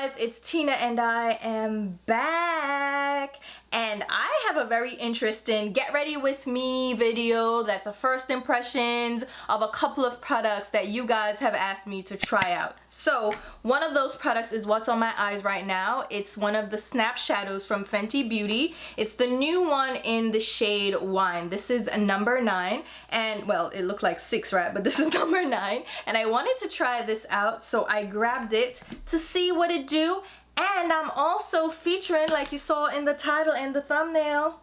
guys, it's Tina and I am back, and I have a very interesting get ready with me video that's a first impressions of a couple of products that you guys have asked me to try out. So one of those products is what's on my eyes right now. It's one of the Snap Shadows from Fenty Beauty. It's the new one in the shade Wine. This is a number 9, and well, it looked like 6, right? But this is number 9, and I wanted to try this out, so I grabbed it to see what it do. And I'm also featuring, like you saw in the title and the thumbnail,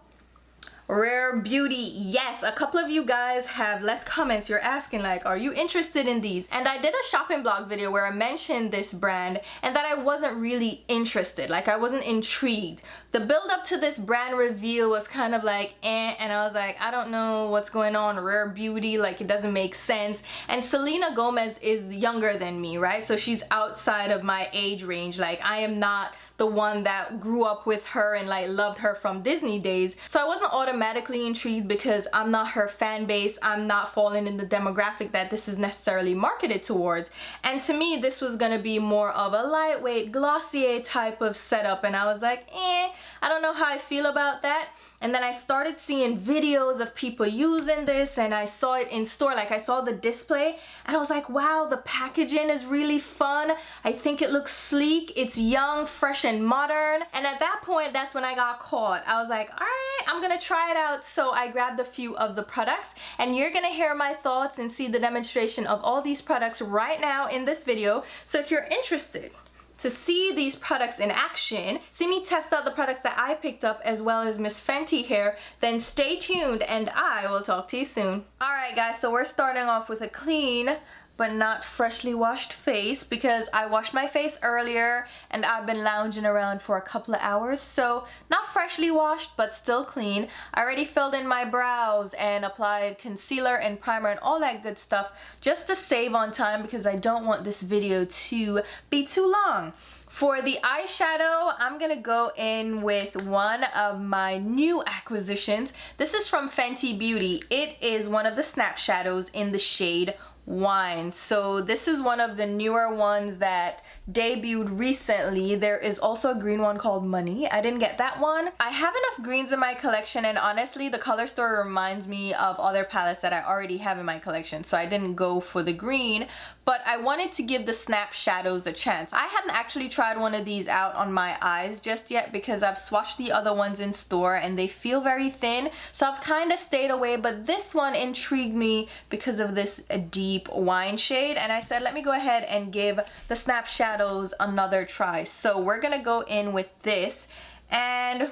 Rare Beauty. Yes, a couple of you guys have left comments. You're asking like, are you interested in these? And I did a shopping blog video where I mentioned this brand and that I wasn't really interested, like I wasn't intrigued. The build up to this brand reveal was kind of like and I was like, I don't know what's going on. Rare Beauty, like it doesn't make sense. And Selena Gomez is younger than me, right? So she's outside of my age range. Like I am not the one that grew up with her and like loved her from Disney days. So I wasn't automatically intrigued because I'm not her fan base. I'm not falling in the demographic that this is necessarily marketed towards. And to me, this was gonna be more of a lightweight Glossier type of setup, and I was like, I don't know how I feel about that. And then I started seeing videos of people using this, and I saw it in store. Like I saw the display and I was like, wow, the packaging is really fun. I think it looks sleek. It's young, fresh and modern. And at that point, that's when I got caught. I was like, all right, I'm gonna try it out. So I grabbed a few of the products, and you're gonna hear my thoughts and see the demonstration of all these products right now in this video. So if you're interested to see these products in action, see me test out the products that I picked up as well as Miss Fenty here, then stay tuned and I will talk to you soon. Alright guys, so we're starting off with a clean but not freshly washed face because I washed my face earlier and I've been lounging around for a couple of hours, so not freshly washed but still clean. I already filled in my brows and applied concealer and primer and all that good stuff just to save on time because I don't want this video to be too long. For the eyeshadow, I'm gonna go in with one of my new acquisitions. This is from Fenty Beauty. It is one of the Snap Shadows in the shade Wine. So this is one of the newer ones that debuted recently. There is also a green one called Money. I didn't get that one. I have enough greens in my collection, and honestly the color story reminds me of other palettes that I already have in my collection, so I didn't go for the green, but I wanted to give the Snap Shadows a chance. I haven't actually tried one of these out on my eyes just yet because I've swatched the other ones in store and they feel very thin, so I've kind of stayed away, but this one intrigued me because of this deep wine shade, and I said let me go ahead and give the Snap Shadows another try. So we're gonna go in with this, and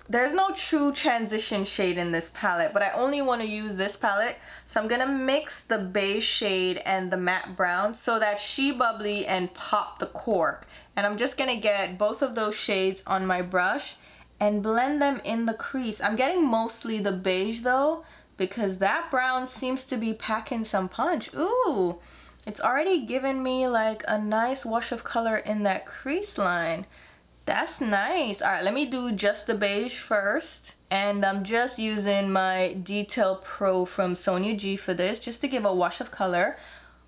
there's no true transition shade in this palette, but I only want to use this palette, so I'm gonna mix the beige shade and the matte brown so that She Bubbly and Pop the Cork, and I'm just gonna get both of those shades on my brush and blend them in the crease. I'm getting mostly the beige though because that brown seems to be packing some punch. Ooh, it's already given me like a nice wash of color in that crease line. That's nice. All right, let me do just the beige first. And I'm just using my Detail Pro from Sonia G for this, just to give a wash of color,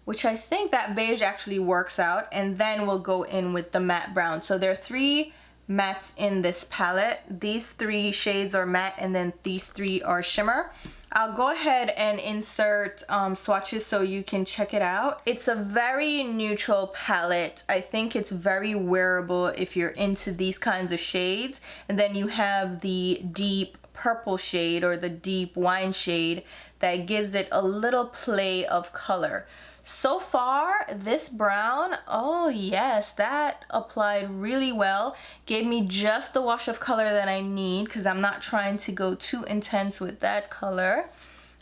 which I think that beige actually works out. And then we'll go in with the matte brown. So there are 3 mattes in this palette. These 3 shades are matte, and then these 3 are shimmer. I'll go ahead and insert swatches so you can check it out. It's a very neutral palette. I think it's very wearable if you're into these kinds of shades. And then you have the deep purple shade or the deep wine shade that gives it a little play of color. So far, this brown, oh yes, that applied really well. Gave me just the wash of color that I need because I'm not trying to go too intense with that color.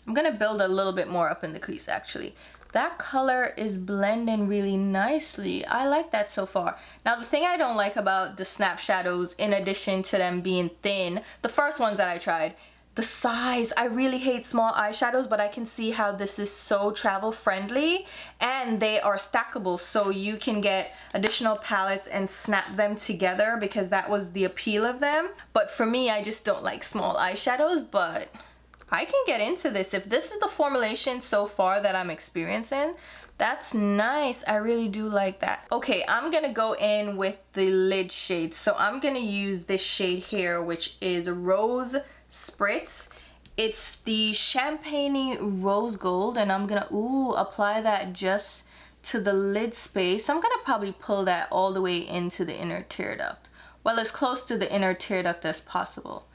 I'm gonna build a little bit more up in the crease actually. That color is blending really nicely. I like that so far. Now the thing I don't like about the Snap Shadows, in addition to them being thin, the first ones that I tried, the size. I really hate small eyeshadows, but I can see how this is so travel friendly, and they are stackable, so you can get additional palettes and snap them together because that was the appeal of them. But for me, I just don't like small eyeshadows, but I can get into this. If this is the formulation so far that I'm experiencing, that's nice. I really do like that. Okay, I'm gonna go in with the lid shade. So I'm gonna use this shade here, which is Rose Spritz. It's the Champagne Rose Gold, and I'm gonna apply that just to the lid space. I'm gonna probably pull that all the way into the inner tear duct. Well, as close to the inner tear duct as possible.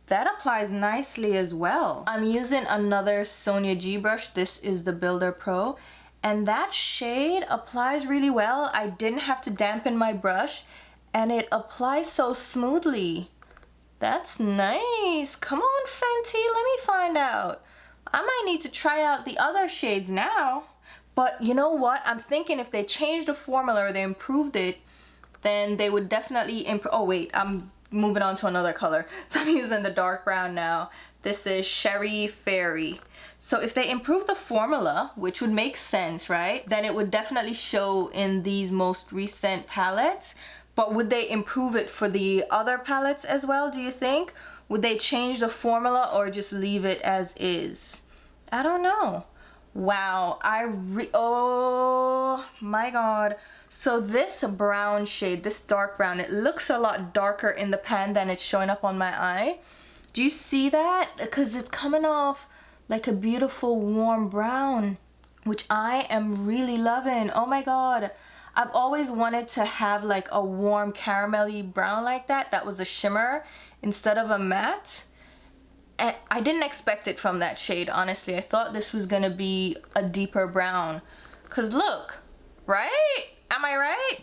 That applies nicely as well. I'm using another Sonia G brush. This is the Builder Pro. And that shade applies really well. I didn't have to dampen my brush and it applies so smoothly. That's nice. Come on, Fenty, let me find out. I might need to try out the other shades now. But you know what? I'm thinking if they changed the formula or they improved it, then they would definitely improve. Oh wait, I'm moving on to another color. So I'm using the dark brown now. This is Sherry Fairy. So if they improve the formula, which would make sense, right? Then it would definitely show in these most recent palettes. But would they improve it for the other palettes as well, do you think? Would they change the formula or just leave it as is? I don't know. Wow, oh my god. So this brown shade, this dark brown, it looks a lot darker in the pan than it's showing up on my eye. Do you see that? Because it's coming off like a beautiful warm brown, which I am really loving. Oh my god. I've always wanted to have like a warm caramelly brown like that. That was a shimmer instead of a matte. And I didn't expect it from that shade, honestly. I thought this was gonna be a deeper brown. Cause look, right? Am I right?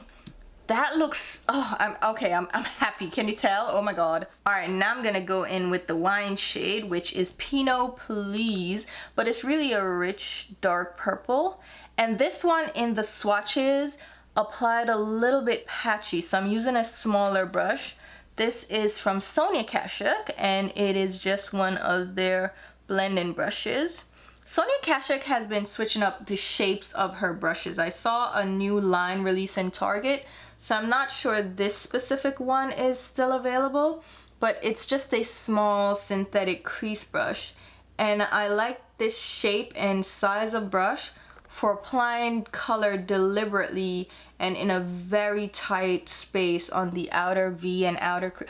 That looks, oh, I'm happy. Can you tell? Oh my god. All right, now I'm gonna go in with the wine shade, which is Pinot Please, but it's really a rich dark purple. And this one in the swatches applied a little bit patchy, so I'm using a smaller brush. This is from Sonia Kashuk, and it is just one of their blending brushes. Sonia Kashuk has been switching up the shapes of her brushes. I saw a new line release in Target, so I'm not sure this specific one is still available, but it's just a small synthetic crease brush. And I like this shape and size of brush for applying color deliberately and in a very tight space on the outer V and outer crease.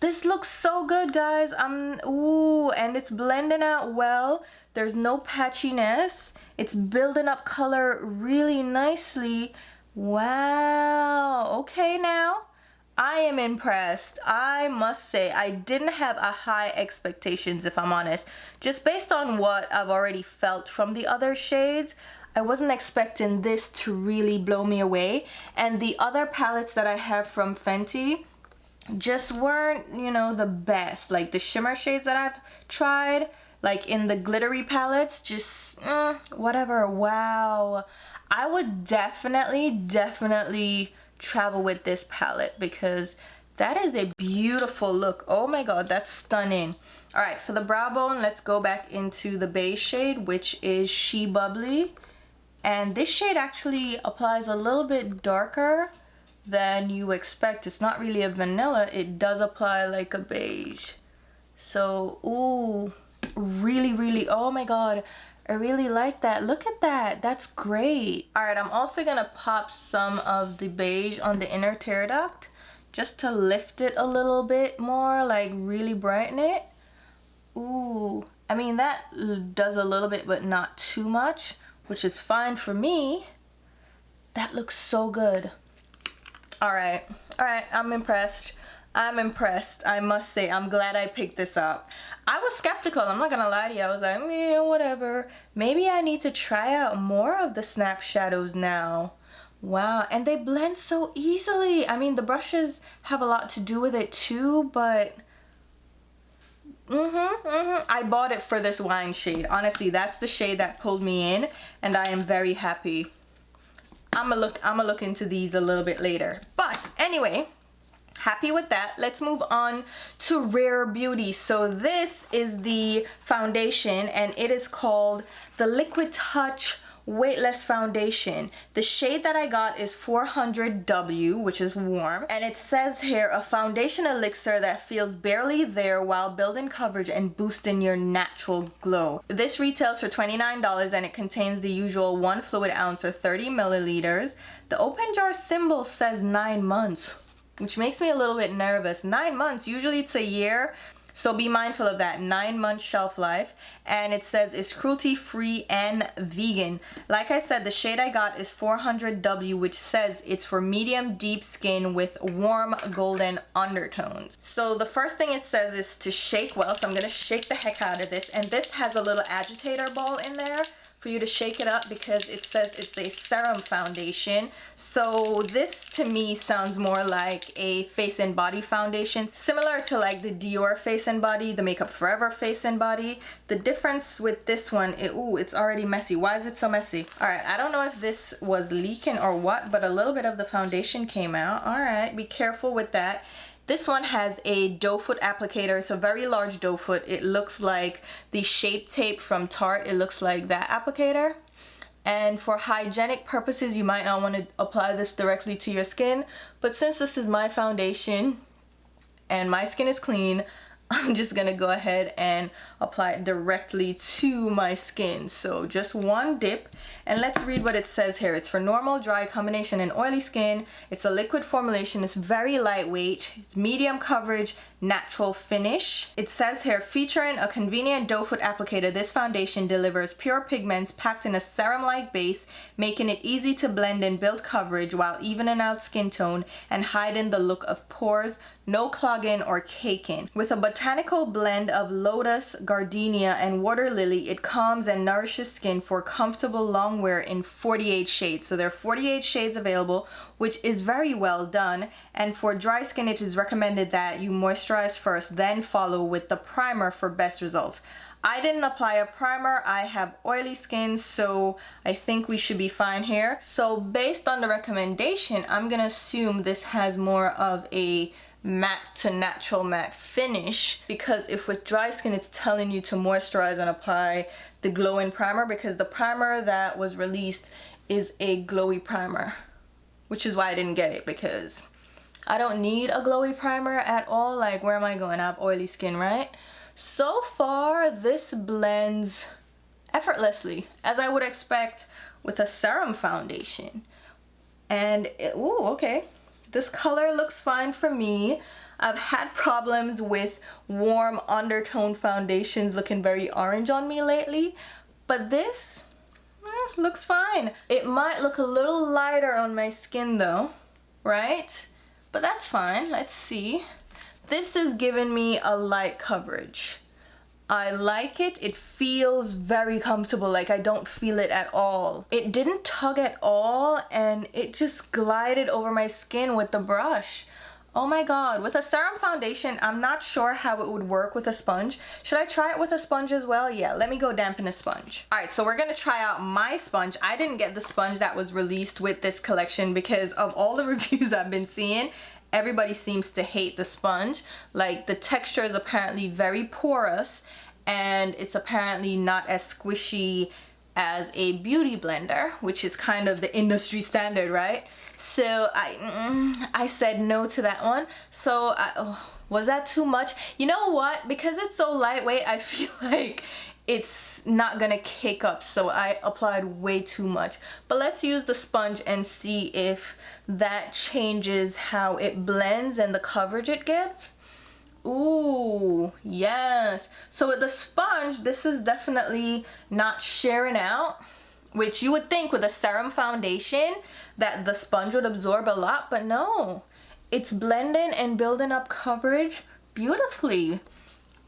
This looks so good, guys. Ooh, and it's blending out well. There's no patchiness. It's building up color really nicely. Wow. Okay, now I am impressed. I must say, I didn't have a high expectations, if I'm honest. Just based on what I've already felt from the other shades, I wasn't expecting this to really blow me away. And the other palettes that I have from Fenty just weren't, you know, the best. Like the shimmer shades that I've tried, like in the glittery palettes, just whatever. Wow. I would definitely travel with this palette because that is a beautiful look. Oh my god, that's stunning. All right, for the brow bone, let's go back into the beige shade, which is She Bubbly. And this shade actually applies a little bit darker than you expect. It's not really a vanilla. It does apply like a beige. So, ooh, really, oh my god, I really like that. Look at that. That's great. All right, I'm also gonna pop some of the beige on the inner tear duct just to lift it a little bit more, like really brighten it. Ooh, I mean, that does a little bit, but not too much, which is fine for me. That looks so good. All right, I'm impressed. I must say. I'm glad I picked this up. I was skeptical, I'm not gonna lie to you. I was like, yeah, whatever. Maybe I need to try out more of the Snap Shadows now. Wow, and they blend so easily. I mean, the brushes have a lot to do with it too, but I bought it for this wine shade. Honestly, that's the shade that pulled me in, and I am very happy. I'ma look into these a little bit later. But anyway, happy with that. Let's move on to Rare Beauty. So this is the foundation, and it is called the Liquid Touch weightless foundation. The shade that I got is 400W, which is warm, and it says here a foundation elixir that feels barely there while building coverage and boosting your natural glow. This retails for $29 and it contains the usual 1 fluid ounce or 30 milliliters. The open jar symbol says 9 months, which makes me a little bit nervous. 9 months, usually it's a year. So be mindful of that. 9-month shelf life. And it says it's cruelty free and vegan. Like I said, the shade I got is 400W, which says it's for medium deep skin with warm golden undertones. So the first thing it says is to shake well. So I'm going to shake the heck out of this. And this has a little agitator ball in there for you to shake it up because it says it's a serum foundation. So this to me sounds more like a face and body foundation, similar to like the Dior face and body, the Makeup Forever face and body. The difference with this one, it's already messy. Why is it so messy? All right, I don't know if this was leaking or what, but a little bit of the foundation came out. All right, be careful with that. This one has a doe foot applicator. It's a very large doe foot. It looks like the Shape Tape from Tarte. It looks like that applicator. And for hygienic purposes, you might not want to apply this directly to your skin. But since this is my foundation and my skin is clean, I'm just gonna go ahead and apply it directly to my skin. So just one dip, and let's read what it says here. It's for normal, dry, combination, and oily skin. It's a liquid formulation. It's very lightweight. It's medium coverage, natural finish. It says here, featuring a convenient doe foot applicator, this foundation delivers pure pigments packed in a serum-like base, making it easy to blend and build coverage while evening out skin tone and hiding the look of pores. No clogging or caking. With a botanical blend of lotus, gardenia, and water lily, it calms and nourishes skin for comfortable long wear in 48 shades. So there are 48 shades available, which is very well done. And for dry skin, it is recommended that you moisturize first, then follow with the primer for best results. I didn't apply a primer. I have oily skin, so I think we should be fine here. So based on the recommendation, I'm gonna assume this has more of a matte to natural matte finish, because if with dry skin it's telling you to moisturize and apply the glowing primer, because the primer that was released is a glowy primer, which is why I didn't get it, because I don't need a glowy primer at all. Like, where am I going? I have oily skin, right? So far this blends effortlessly, as I would expect with a serum foundation. And okay, this color looks fine for me. I've had problems with warm undertone foundations looking very orange on me lately, but this looks fine. It might look a little lighter on my skin though, right? But that's fine. Let's see. This is giving me a light coverage. I like it. It feels very comfortable. Like, I don't feel it at all. It didn't tug at all, and it just glided over my skin with the brush. Oh my god. With a serum foundation, I'm not sure how it would work with a sponge. Should I try it with a sponge as well? Yeah, let me go dampen a sponge. Alright, so we're gonna try out my sponge. I didn't get the sponge that was released with this collection because of all the reviews I've been seeing. Everybody seems to hate the sponge. Like, the texture is apparently very porous, and it's apparently not as squishy as a beauty blender, which is kind of the industry standard, right? So I said no to that one. So was that too much? You know what? Because it's so lightweight, I feel like it's not gonna cake up, so I applied way too much. But let's use the sponge and see if that changes how it blends and the coverage it gives. Ooh, yes. So with the sponge, this is definitely not shearing out, which you would think with a serum foundation that the sponge would absorb a lot, but no. It's blending and building up coverage beautifully.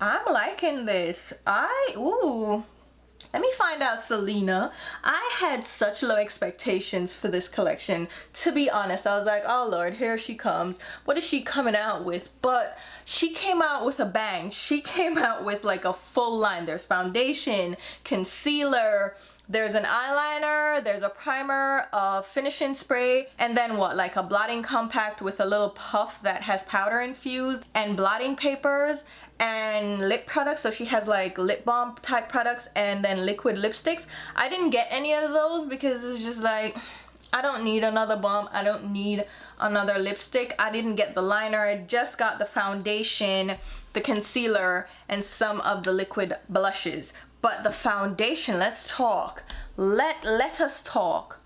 I'm liking this. Let me find out Selena. I had such low expectations for this collection. To be honest, I was like, oh Lord, here she comes. What is she coming out with? But she came out with a bang. She came out with like a full line. There's foundation, concealer, There's an eyeliner, there's a primer, a finishing spray, and then what, like a blotting compact with a little puff that has powder infused, and blotting papers, and lip products. So she has like lip balm type products, and then liquid lipsticks. I didn't get any of those because it's just like, I don't need another balm, I don't need another lipstick. I didn't get the liner, I just got the foundation, the concealer, and some of the liquid blushes. But the foundation, let's talk. Let us talk.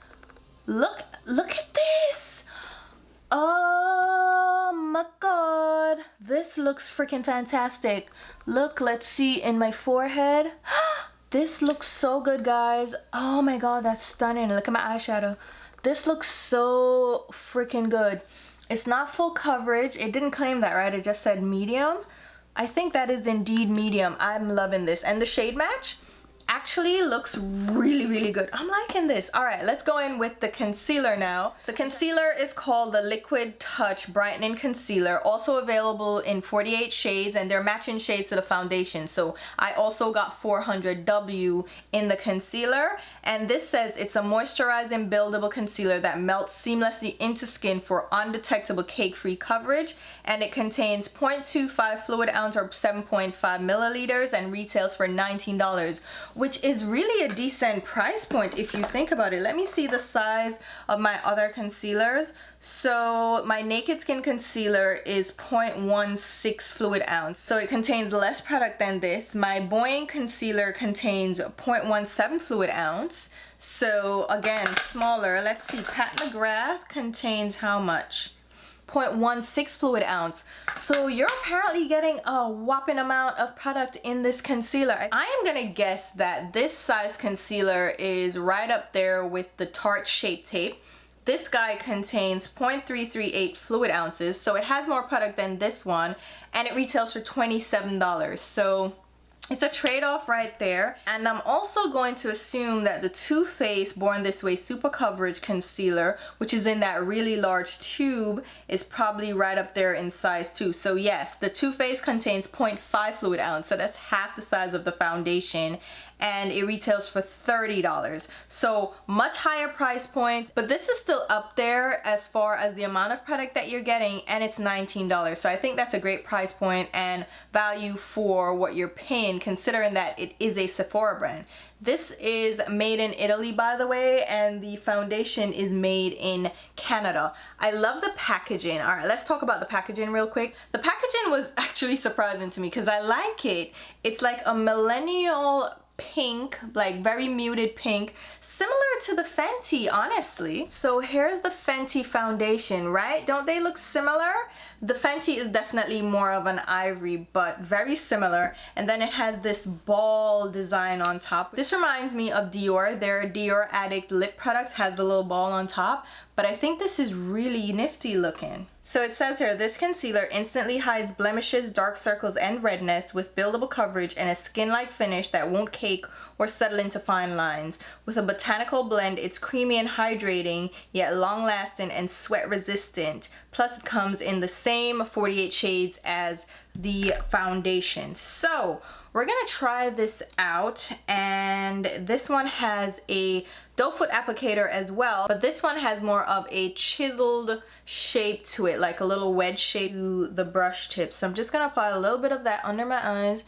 Look at this. Oh my god. This looks freaking fantastic. Look, let's see in my forehead. This looks so good, guys. Oh my god, that's stunning. Look at my eyeshadow. This looks so freaking good. It's not full coverage. It didn't claim that, right? It just said medium. I think that is indeed medium. I'm loving this. And the shade match actually looks really good. I'm liking this. All right, let's go in with the concealer now. The concealer is called the Liquid Touch Brightening Concealer, also available in 48 shades, and they're matching shades to the foundation. So I also got 400W in the concealer, and this says it's a moisturizing buildable concealer that melts seamlessly into skin for undetectable cake-free coverage, and it contains 0.25 fluid ounce or 7.5 milliliters and retails for $19, which is really a decent price point if you think about it. Let me see the size of my other concealers. So my Naked Skin concealer is 0.16 fluid ounce, so it contains less product than this. My Buoyant concealer contains 0.17 fluid ounce, so again, smaller. Let's see, Pat McGrath contains how much? 0.16 fluid ounce. So you're apparently getting a whopping amount of product in this concealer. I am gonna guess that this size concealer is right up there with the Tarte Shape Tape. This guy contains 0.338 fluid ounces, so it has more product than this one, and it retails for $27. So it's a trade-off right there. And I'm also going to assume that the Too Faced Born This Way Super Coverage Concealer, which is in that really large tube, is probably right up there in size too. So yes, the Too Faced contains 0.5 fluid ounce, so that's half the size of the foundation, and it retails for $30. So much higher price point, but this is still up there as far as the amount of product that you're getting, and it's $19. So I think that's a great price point and value for what you're paying, considering that it is a Sephora brand. This is made in Italy, by the way, and the foundation is made in Canada. I love the packaging. All right, let's talk about the packaging real quick. The packaging was actually surprising to me because I like it. It's like a millennial pink, like very muted pink, similar to the Fenty, honestly. So here's the Fenty foundation, right? Don't they look similar? The Fenty is definitely more of an ivory, but very similar. And then it has this ball design on top. This reminds me of Dior. Their Dior Addict lip products has the little ball on top, but I think this is really nifty looking. So it says here, this concealer instantly hides blemishes, dark circles, and redness with buildable coverage and a skin-like finish that won't cake or settle into fine lines. With a botanical blend, it's creamy and hydrating, yet long-lasting and sweat-resistant. Plus, it comes in the same 48 shades as the foundation. So we're gonna try this out, and this one has a doe foot applicator as well, but this one has more of a chiseled shape to it, like a little wedge shape to the brush tip. So I'm just gonna apply a little bit of that under my eyes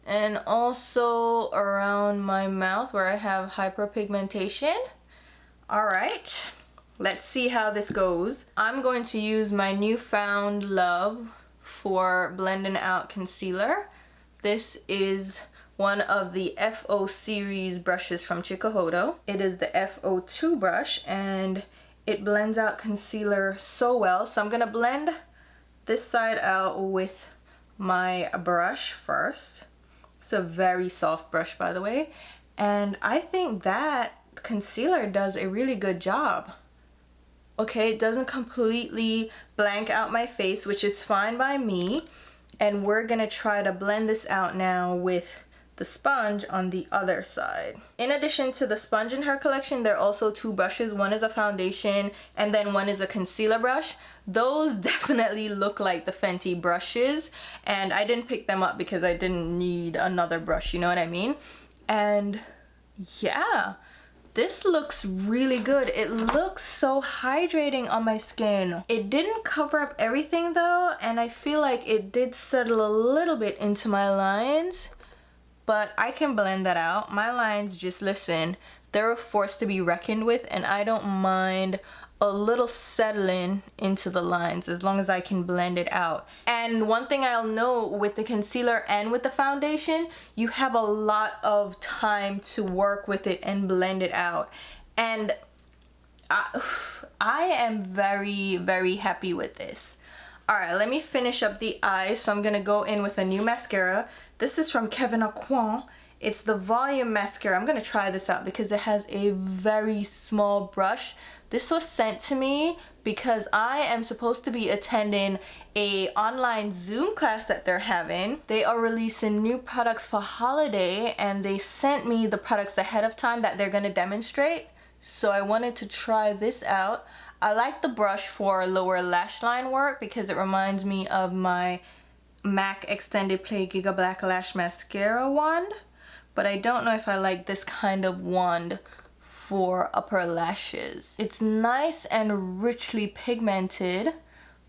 and also around my mouth where I have hyperpigmentation. All right, let's see how this goes. I'm going to use my newfound love for blending out concealer. This is one of the FO series brushes from Chikuhodo. It is the FO2 brush, and it blends out concealer so well. So I'm gonna blend this side out with my brush first. It's a very soft brush, by the way, and I think that concealer does a really good job. Okay, it doesn't completely blank out my face, which is fine by me. And we're gonna try to blend this out now with the sponge on the other side. In addition to the sponge in her collection, there are also two brushes. One is a foundation and then one is a concealer brush. Those definitely look like the Fenty brushes, and I didn't pick them up because I didn't need another brush, you know what I mean? And yeah, This looks really good. It looks so hydrating on my skin. It didn't cover up everything though, and I feel like it did settle a little bit into my lines, but I can blend that out. My lines, just listen, they're a force to be reckoned with, and I don't mind a little settling into the lines as long as I can blend it out. And one thing I'll note with the concealer and with the foundation, you have a lot of time to work with it and blend it out. And I am very happy with this. Alright, let me finish up the eyes. So I'm gonna go in with a new mascara. This is from Kevyn Aucoin. It's the Volume Mascara. I'm gonna try this out because it has a very small brush. This was sent to me because I am supposed to be attending a online Zoom class that they're having. They are releasing new products for holiday, and they sent me the products ahead of time that they're gonna demonstrate. So I wanted to try this out. I like the brush for lower lash line work because it reminds me of my MAC Extended Play Giga Black Lash Mascara wand. But I don't know if I like this kind of wand for upper lashes. It's nice and richly pigmented,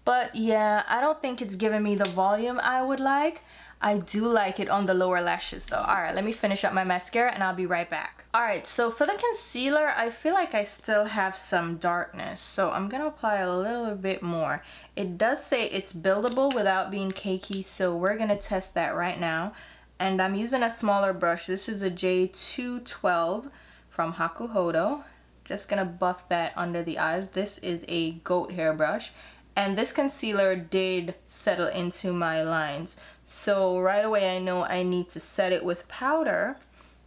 but yeah, I don't think it's giving me the volume I would like. I do like it on the lower lashes though. Alright, let me finish up my mascara and I'll be right back. Alright, so for the concealer, I feel like I still have some darkness, so I'm gonna apply a little bit more. It does say it's buildable without being cakey, so we're gonna test that right now. And I'm using a smaller brush. This is a J212 from Chikuhodo. Just gonna buff that under the eyes. This is a goat hair brush. And this concealer did settle into my lines. So right away I know I need to set it with powder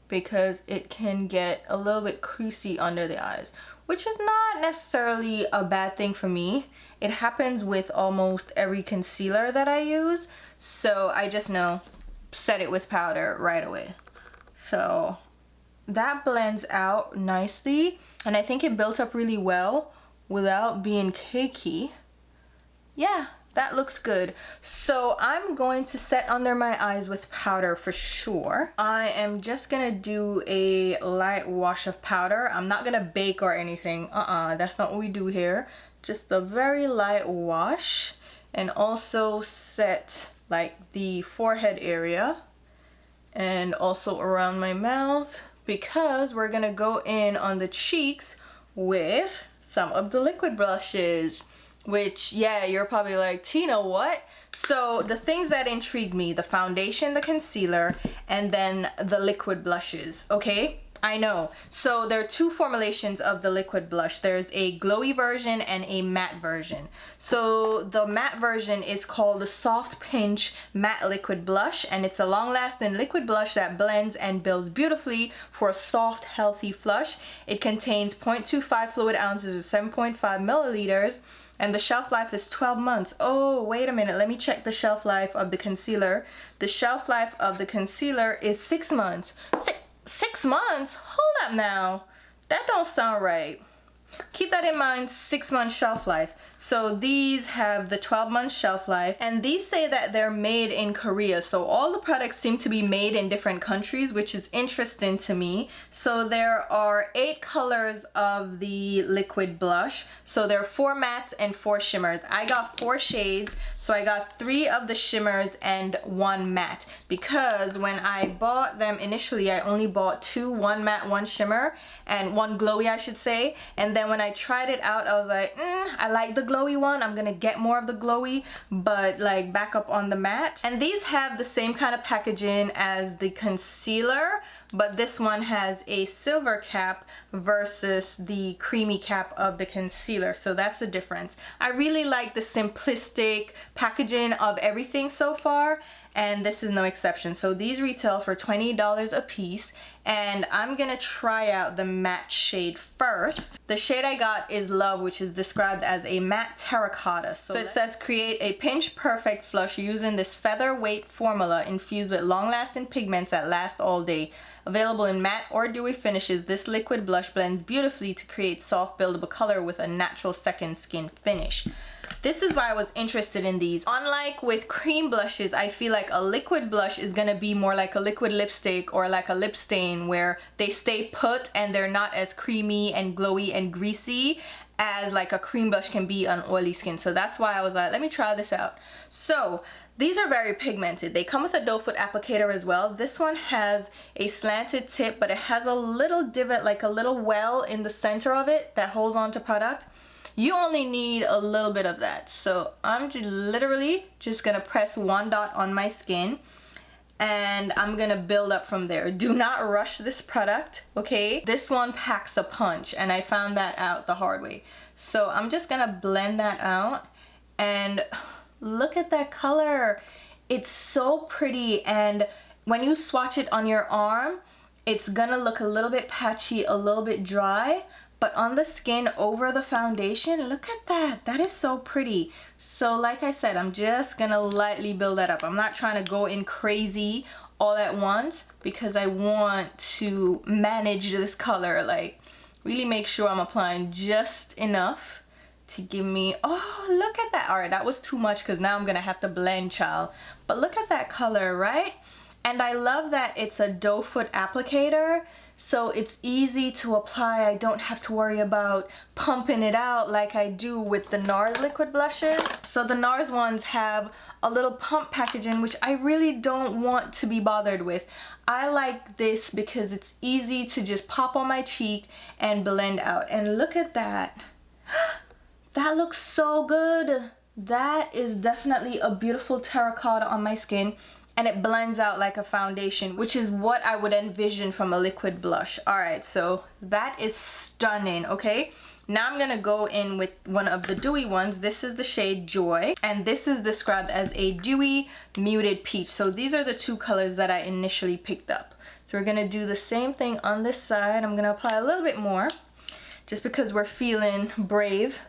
because it can get a little bit creasy under the eyes, which is not necessarily a bad thing for me. It happens with almost every concealer that I use. So I just know, set it with powder right away. So that blends out nicely, and I think it built up really well without being cakey. Yeah, that looks good. So I'm going to set under my eyes with powder for sure. I am just gonna do a light wash of powder. I'm not gonna bake or anything. That's not what we do here. Just a very light wash, and also set like the forehead area and also around my mouth, because we're gonna go in on the cheeks with some of the liquid blushes. Which, yeah, you're probably like, Tina, what? So the things that intrigue me, the foundation, the concealer, and then the liquid blushes, okay? I know. So there are two formulations of the liquid blush. There's a glowy version and a matte version. So the matte version is called the Soft Pinch Matte Liquid Blush, and it's a long-lasting liquid blush that blends and builds beautifully for a soft, healthy flush. It contains 0.25 fluid ounces or 7.5 milliliters. And the shelf life is 12 months. Oh, wait a minute. Let me check the shelf life of the concealer. The shelf life of the concealer is 6 months. 6 months? Hold up now. That don't sound right. Keep that in mind, 6 month shelf life. So these have the 12-month shelf life, and these say that they're made in Korea. So all the products seem to be made in different countries, which is interesting to me. So there are 8 colors of the liquid blush. So there are 4 mattes and 4 shimmers. I got 4 shades, so I got 3 of the shimmers and 1 matte. Because when I bought them initially, I only bought 2, 1 matte, 1 shimmer, and 1 glowy, I should say. And then when I tried it out, I was like, I like the glowy one. I'm gonna get more of the glowy, but like back up on the matte. And these have the same kind of packaging as the concealer, but this one has a silver cap versus the creamy cap of the concealer. So that's the difference. I really like the simplistic packaging of everything so far, and this is no exception. So these retail for $20 a piece, and I'm gonna try out the matte shade first. The shade I got is Love, which is described as a matte terracotta. So it says create a pinch perfect flush using this featherweight formula infused with long-lasting pigments that last all day. Available in matte or dewy finishes, this liquid blush blends beautifully to create soft buildable color with a natural second skin finish. This is why I was interested in these. Unlike with cream blushes, I feel like a liquid blush is gonna be more like a liquid lipstick or like a lip stain where they stay put and they're not as creamy and glowy and greasy as like a cream blush can be on oily skin. So that's why I was like, let me try this out. So these are very pigmented. They come with a doe foot applicator as well. This one has a slanted tip, but it has a little divot, like a little well in the center of it that holds on to product. You only need a little bit of that. So I'm literally just gonna press one dot on my skin and I'm gonna build up from there. Do not rush this product, okay? This one packs a punch and I found that out the hard way. So I'm just gonna blend that out and look at that color. It's so pretty, and when you swatch it on your arm, it's gonna look a little bit patchy, a little bit dry, but on the skin over the foundation, look at that. That is so pretty. So like I said, I'm just gonna lightly build that up. I'm not trying to go in crazy all at once because I want to manage this color, like really make sure I'm applying just enough to give me, oh, look at that. All right, that was too much because now I'm gonna have to blend, child. But look at that color, right? And I love that it's a doe foot applicator, so it's easy to apply. I don't have to worry about pumping it out like I do with the NARS liquid blushes. So the NARS ones have a little pump packaging, which I really don't want to be bothered with. I like this because it's easy to just pop on my cheek and blend out. And look at that. That looks so good. That is definitely a beautiful terracotta on my skin, and it blends out like a foundation, which is what I would envision from a liquid blush. All right, so that is stunning, okay? Now I'm gonna go in with one of the dewy ones. This is the shade Joy, and this is described as a dewy muted peach. So these are the two colors that I initially picked up. So we're gonna do the same thing on this side. I'm gonna apply a little bit more, just because we're feeling brave,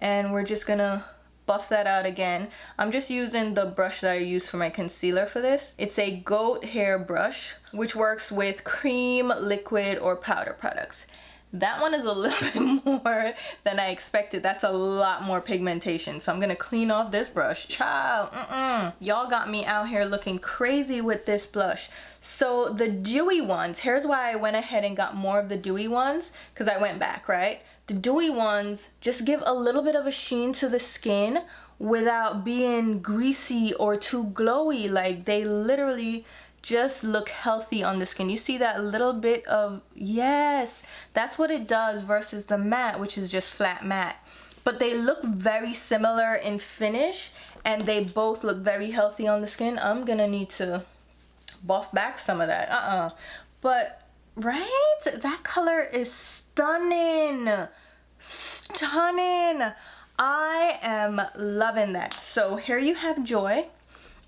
and we're just gonna buff that out again. I'm just using the brush that I use for my concealer for this. It's a goat hair brush, which works with cream, liquid, or powder products. That one is a little bit more than I expected. That's a lot more pigmentation. So I'm gonna clean off this brush. Child, y'all got me out here looking crazy with this blush. So the dewy ones, here's why I went ahead and got more of the dewy ones, because I went back, right? The dewy ones just give a little bit of a sheen to the skin without being greasy or too glowy. Like, they literally just look healthy on the skin. You see that little bit of, yes, that's what it does versus the matte, which is just flat matte. But they look very similar in finish, and they both look very healthy on the skin. I'm gonna need to buff back some of that. But right, that color is stunning. Stunning. I am loving that. So here you have Joy.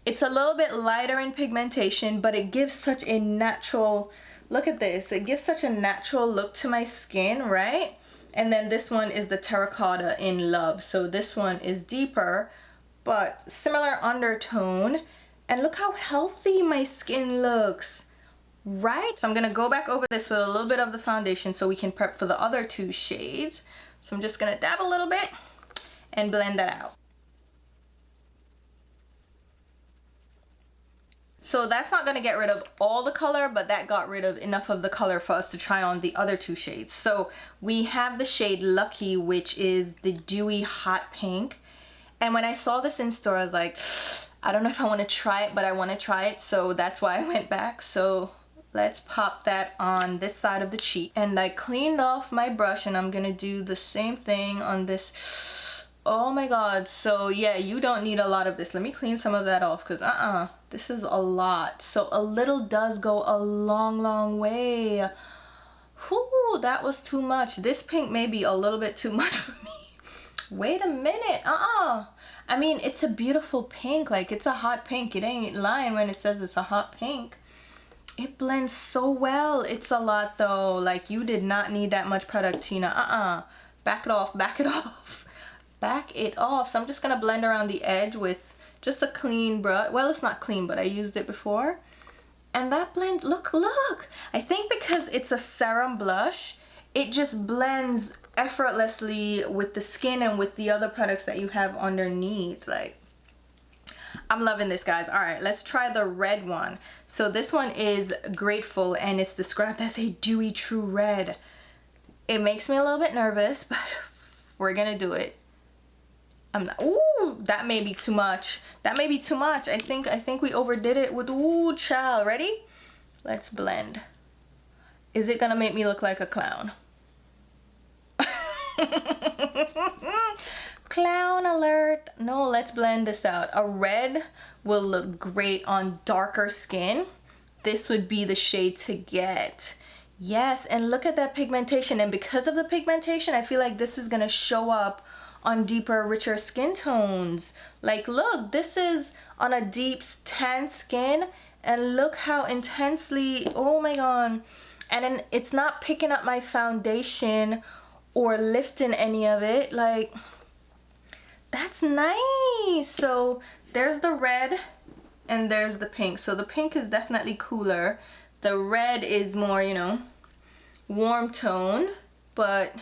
It's a little bit lighter in pigmentation, but it gives such a natural, look at this, it gives such a natural look to my skin, right? And then this one is the terracotta in Love. So this one is deeper, but similar undertone. And look how healthy my skin looks, right? So I'm gonna go back over this with a little bit of the foundation so we can prep for the other two shades. So I'm just gonna dab a little bit and blend that out. So that's not gonna get rid of all the color, but that got rid of enough of the color for us to try on the other two shades. So we have the shade Lucky, which is the dewy hot pink. And when I saw this in store, I was like, I don't know if I wanna try it, but I wanna try it. So that's why I went back. So let's pop that on this side of the cheek. And I cleaned off my brush, and I'm gonna do the same thing on this. Oh my god. So yeah, you don't need a lot of this. Let me clean some of that off, because this is a lot. So a little does go a long way. Whew, that was too much. This pink may be a little bit too much for me. Wait a minute. I mean, it's a beautiful pink. Like, it's a hot pink. It ain't lying when it says it's a hot pink. It blends so well. It's a lot though. Like, you did not need that much product, Tina. Back it off. Back it off. Back it off. So I'm just gonna blend around the edge with just a clean brush. Well, it's not clean, but I used it before. And that blend, look. I think because it's a serum blush, it just blends effortlessly with the skin and with the other products that you have underneath. Like, I'm loving this, guys. All right, let's try the red one. So this one is Grateful, and it's described as a dewy true red. It makes me a little bit nervous, but we're gonna do it. I'm not, ooh, that may be too much. That may be too much. I think we overdid it with, ooh, child. Ready? Let's blend. Is it gonna make me look like a clown? Clown alert. No, let's blend this out. A red will look great on darker skin. This would be the shade to get. Yes, and look at that pigmentation. And because of the pigmentation, I feel like this is gonna show up on deeper, richer skin tones. Like, look, this is on a deep tan skin, and look how intensely, oh my god. And then it's not picking up my foundation or lifting any of it. Like, that's nice. So there's the red and there's the pink. So the pink is definitely cooler. The red is more, you know, warm tone, but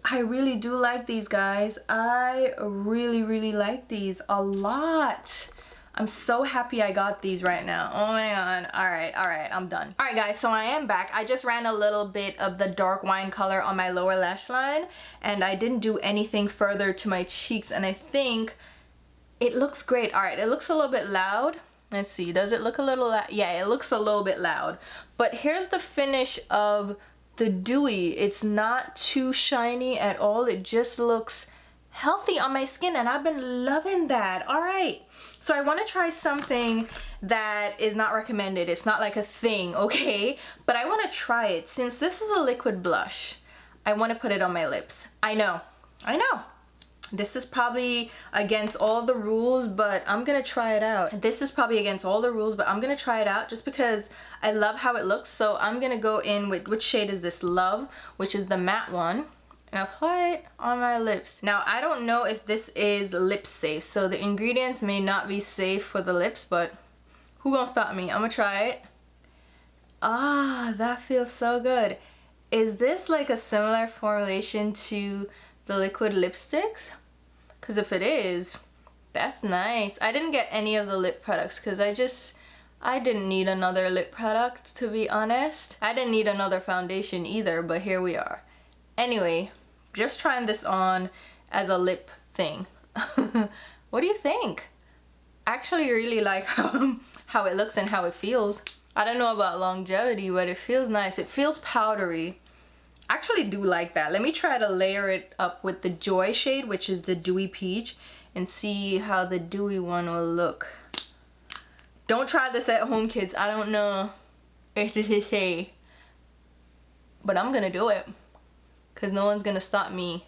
I really do like these, guys. I really like these a lot. I'm so happy I got these right now. Oh my god. All right, I'm done. All right, guys, so I am back. I just ran a little bit of the dark wine color on my lower lash line, and I didn't do anything further to my cheeks, and I think it looks great. All right, it looks a little bit loud. Let's see, does it look a little loud? Yeah, it looks a little bit loud. But here's the finish of the dewy. It's not too shiny at all. It just looks healthy on my skin, and I've been loving that. All right, so I want to try something that is not recommended. It's not like a thing, okay, but I want to try it. Since this is a liquid blush, I want to put it on my lips. I know this is probably against all the rules, but I'm gonna try it out. This is probably against all the rules, but I'm gonna try it out just because I love how it looks. So I'm gonna go in with, which shade is this? Love, which is the matte one, and apply it on my lips. Now, I don't know if this is lip safe, so the ingredients may not be safe for the lips, but who gonna stop me? I'm gonna try it. Ah, that feels so good. Is this like a similar formulation to the liquid lipsticks? Because if it is, that's nice. I didn't get any of the lip products because I didn't need another lip product, to be honest. I didn't need another foundation either, but here we are. Anyway, just trying this on as a lip thing. What do you think? I actually really like how it looks and how it feels. I don't know about longevity, but it feels nice. It feels powdery. I actually do like that. Let me try to layer it up with the Joy shade, which is the Dewy Peach, and see how the dewy one will look. Don't try this at home, kids. I don't know. But I'm gonna do it because no one's gonna stop me.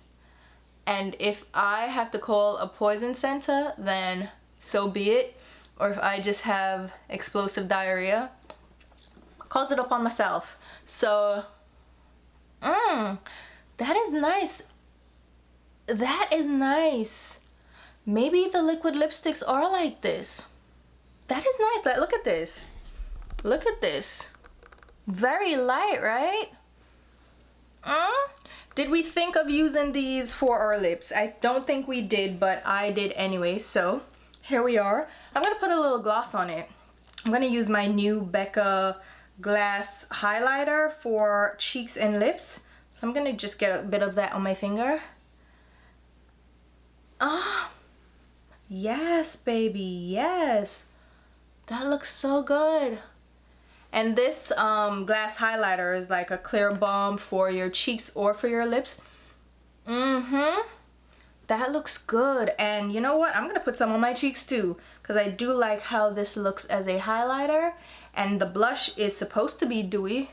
And if I have to call a poison center, then so be it. Or if I just have explosive diarrhea, calls it up on myself. So that is nice. That is nice. Maybe the liquid lipsticks are like this. That is nice. Like, look at this. Look at this. Very light, right? Did we think of using these for our lips? I don't think we did, but I did anyway. So here we are. I'm gonna put a little gloss on it. I'm gonna use my new Becca glass highlighter for cheeks and lips. So I'm gonna just get a bit of that on my finger. Ah, yes, baby, yes. That looks so good. And this glass highlighter is like a clear balm for your cheeks or for your lips. That looks good. And you know what? I'm gonna put some on my cheeks too, because I do like how this looks as a highlighter. And the blush is supposed to be dewy,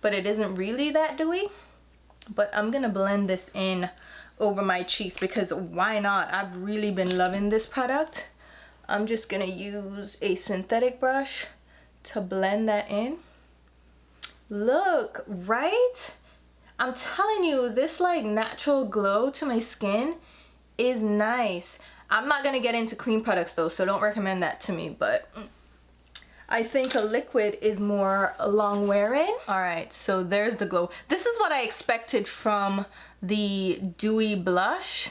but it isn't really that dewy. But I'm gonna blend this in over my cheeks because why not? I've really been loving this product. I'm just gonna use a synthetic brush to blend that in. Look, right? I'm telling you, this like natural glow to my skin is nice. I'm not gonna get into cream products though, so don't recommend that to me, but I think a liquid is more long wearing. All right, so there's the glow. This is what I expected from the dewy blush.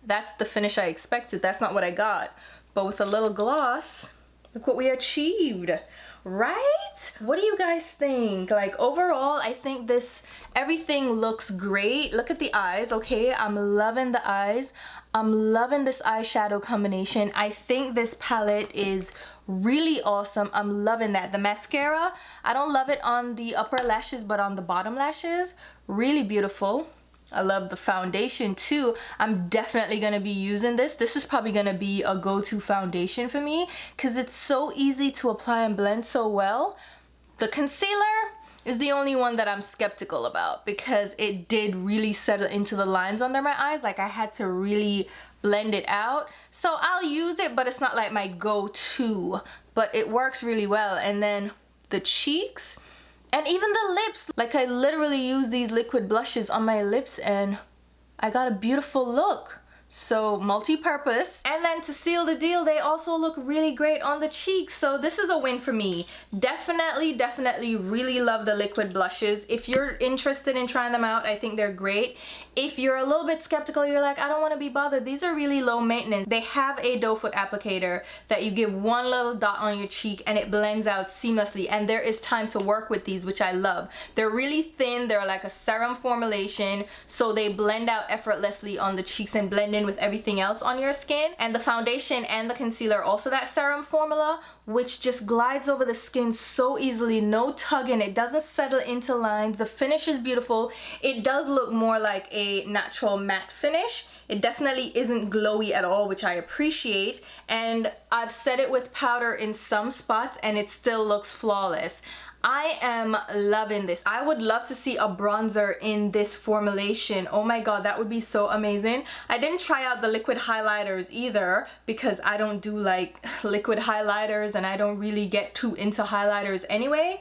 That's the finish I expected. That's not what I got. But with a little gloss, look what we achieved, right? What do you guys think? Like overall, I think everything looks great. Look at the eyes, okay? I'm loving the eyes. I'm loving this eyeshadow combination. I think this palette is really awesome. I'm loving that. The mascara, I don't love it on the upper lashes, but on the bottom lashes, really beautiful. I love the foundation too. I'm definitely gonna be using this. This is probably gonna be a go-to foundation for me because it's so easy to apply and blend so well. The concealer is the only one that I'm skeptical about because it did really settle into the lines under my eyes. Like I had to really blend it out. So I'll use it, but it's not like my go-to, but it works really well. And then the cheeks, and even the lips, like I literally use these liquid blushes on my lips and I got a beautiful look. So multi-purpose. And then to seal the deal, they also look really great on the cheeks. So this is a win for me. Definitely really love the liquid blushes. If you're interested in trying them out, I think they're great. If you're a little bit skeptical, you're like, I don't want to be bothered, these are really low maintenance. They have a doe foot applicator that you give one little dot on your cheek and it blends out seamlessly, and there is time to work with these, which I love. They're really thin, they're like a serum formulation, so they blend out effortlessly on the cheeks and blend in with everything else on your skin. And the foundation and the concealer also that serum formula, which just glides over the skin so easily, no tugging, it doesn't settle into lines. The finish is beautiful. It does look more like a natural matte finish. It definitely isn't glowy at all, which I appreciate. And I've set it with powder in some spots and it still looks flawless. I am loving this. I would love to see a bronzer in this formulation. Oh my god, that would be so amazing. I didn't try out the liquid highlighters either because I don't do like liquid highlighters and I don't really get too into highlighters anyway.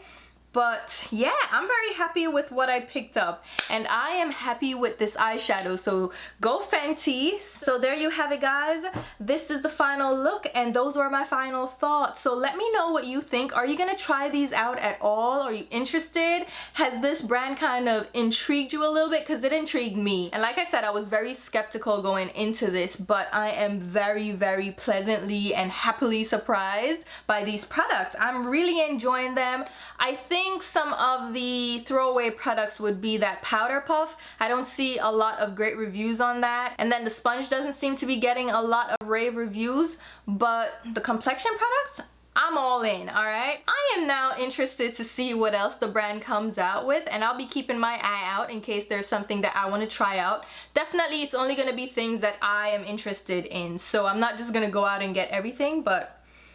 But yeah, I'm very happy with what I picked up and I am happy with this eyeshadow, so go Fenty. So there you have it guys, this is the final look and those were my final thoughts. So let me know what you think. Are you gonna try these out at all? Are you interested? Has this brand kind of intrigued you a little bit? Because it intrigued me, and like I said, I was very skeptical going into this, but I am very pleasantly and happily surprised by these products. I'm really enjoying them. I think some of the throwaway products would be that powder puff. I don't see a lot of great reviews on that, and then the sponge doesn't seem to be getting a lot of rave reviews, but the complexion products, I'm all in, alright? I am now interested to see what else the brand comes out with, and I'll be keeping my eye out in case there's something that I want to try out. Definitely it's only going to be things that I am interested in, so I'm not just going to go out and get everything, but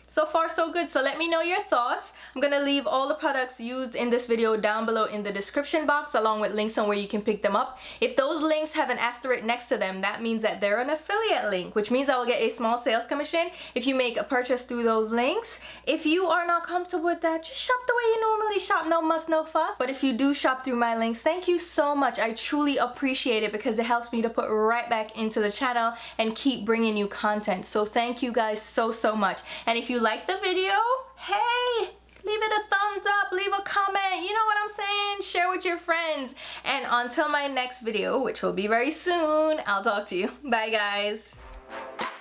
so far so good. So let me know your thoughts. I'm gonna leave all the products used in this video down below in the description box, along with links on where you can pick them up. If those links have an asterisk next to them, that means that they're an affiliate link, which means I will get a small sales commission if you make a purchase through those links. If you are not comfortable with that, just shop the way you normally shop, no muss, no fuss. But if you do shop through my links, thank you so much. I truly appreciate it because it helps me to put right back into the channel and keep bringing you content. So thank you guys so much. And if you like the video, hey, leave it a thumbs up, leave a comment, you know what I'm saying, share with your friends. And until my next video, which will be very soon, I'll talk to you. Bye guys.